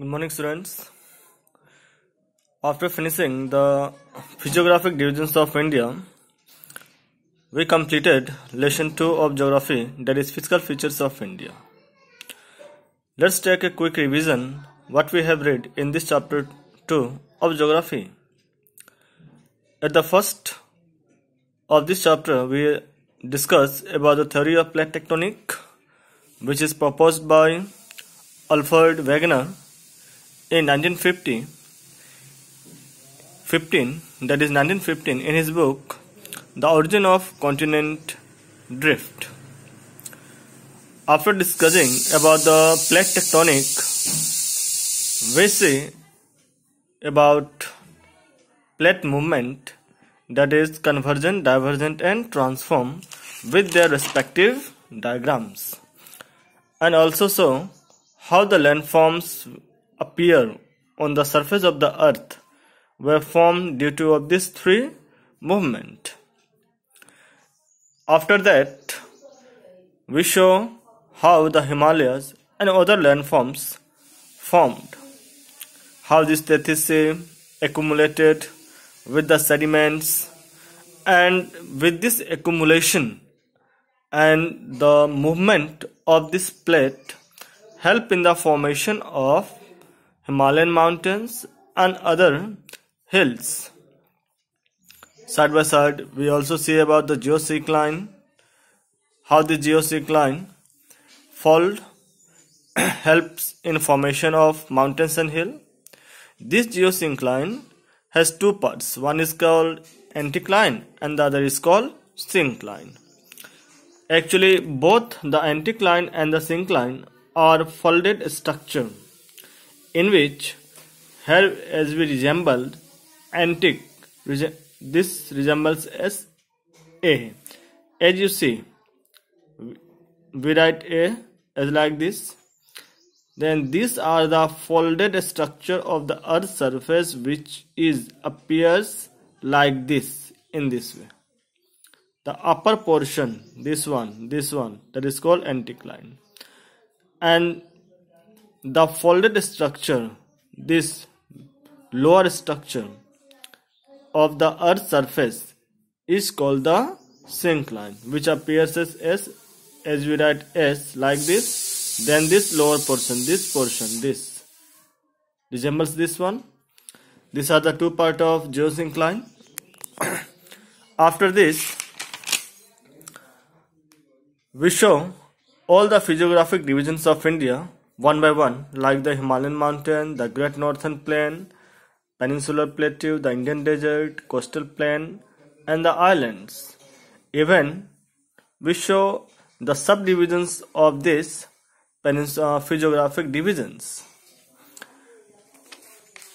Good morning, students. After finishing the physiographic divisions of India, we completed lesson 2 of geography, that is physical features of India. Let's take a quick revision what we have read in this chapter 2 of geography. At the first of this chapter, we discussed about the theory of plate tectonic, which is proposed by Alfred Wegener in 1915 in his book The Origin of Continent Drift. After discussing about the plate tectonic, we see about plate movement, that is convergent, divergent and transform with their respective diagrams, and also show how the landforms appear on the surface of the earth were formed due to of these three movements. After that, we show how the Himalayas and other landforms formed, how this tethys accumulated with the sediments, and with this accumulation and the movement of this plate help in the formation of Himalayan mountains and other hills. Side by side, we also see about the geosyncline, how the geosyncline fold helps in formation of mountains and hill. This geosyncline has two parts. One is called anticline and the other is called syncline. Actually, both the anticline and the syncline are folded structure, in which here as we resembled antic, this resembles as A. As you see, we write A as like this. Then these are the folded structure of the earth's surface, which appears like this, in this way. The upper portion, this one, that is called anticline, and the folded structure, this lower structure of the earth's surface, is called the syncline, which appears as we write S like this. Then this lower portion, this resembles this one. These are the two parts of geosyncline. After this, we show all the physiographic divisions of India one by one, like the Himalayan mountain, the Great Northern Plain, Peninsular Plateau, the Indian Desert, Coastal Plain, and the islands. Even we show the subdivisions of these physiographic divisions.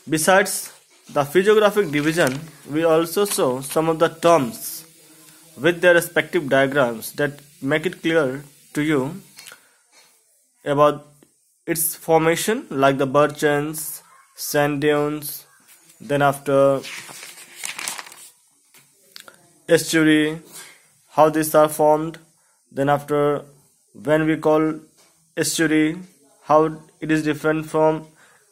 Besides the physiographic division, we also show some of the terms with their respective diagrams that make it clear to you about its formation, like the bergchans, sand dunes, then after estuary, how these are formed, then after when we call estuary, how it is different from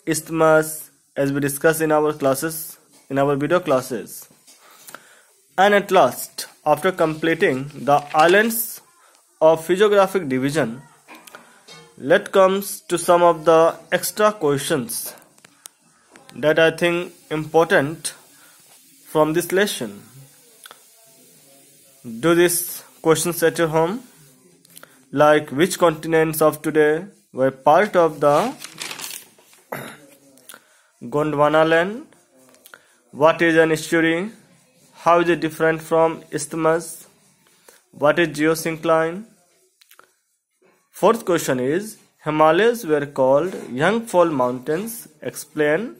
isthmus, as we discussed in our classes, in our video classes. And at last, after completing the islands of physiographic division, let's comes to some of the extra questions that I think important from this lesson. Do these questions at your home, like which continents of today were part of the Gondwana land? What is an estuary? How is it different from isthmus? What is geosyncline? Fourth question is, Himalayas were called young fall mountains. Explain.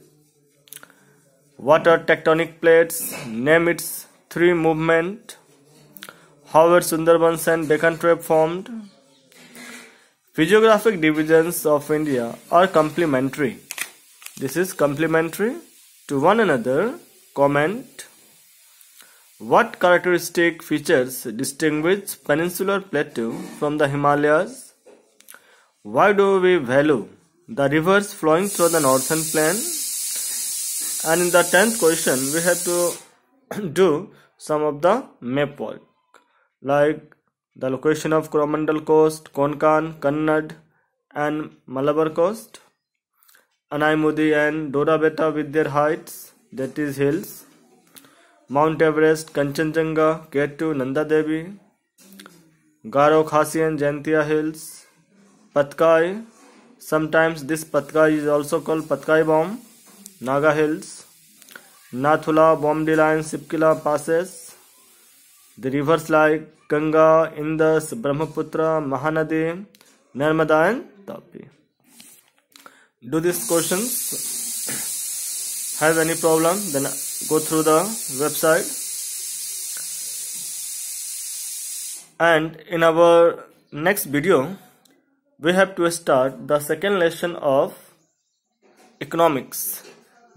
What are tectonic plates? Name its three movement. How were Sundarbans and Deccan Trape formed? Physiographic divisions of India are complementary. This is complementary to one another. Comment. What characteristic features distinguish Peninsular Plateau from the Himalayas? Why do we value the rivers flowing through the northern plain. And in the 10th question, we have to do some of the map work, like the location of Coromandel Coast, Konkan, Kannad and Malabar Coast, Anaimudi and Dora Beta with their heights, that is hills, Mount Everest, Kanchenjunga, K2, Nanda Devi, Garo, Khasi and Jaintia hills, Patkai, sometimes this Patkai is also called Patkai Bomb, Naga hills, Nathula, Bomdila and Sipkila passes, the rivers like Ganga, Indus, Brahmaputra, Mahanadi, Narmada and Tapi. Do these questions. Have any problem, then go through the website. And in our next video, we have to start the second lesson of economics,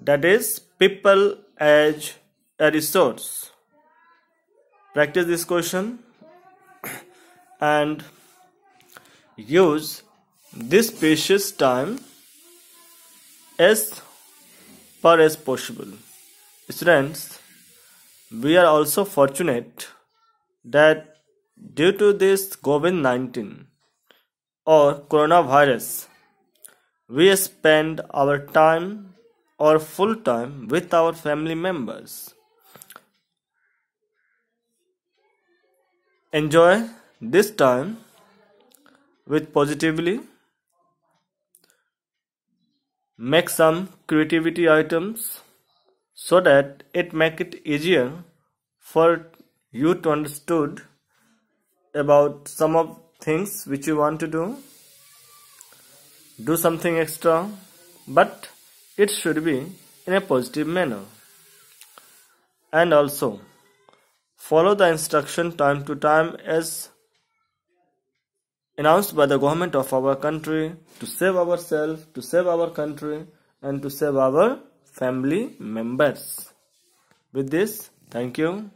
that is people as a resource. Practice this question and use this precious time as far as possible. Students, we are also fortunate that due to this COVID-19 or coronavirus, we spend our time or full time with our family members. Enjoy this time with positively. Make some creativity items so that it make it easier for you to understood about some of things which you want to do. Do something extra, but it should be in a positive manner. And also follow the instruction time to time as announced by the government of our country to save ourselves, to save our country and to save our family members. With this, thank you.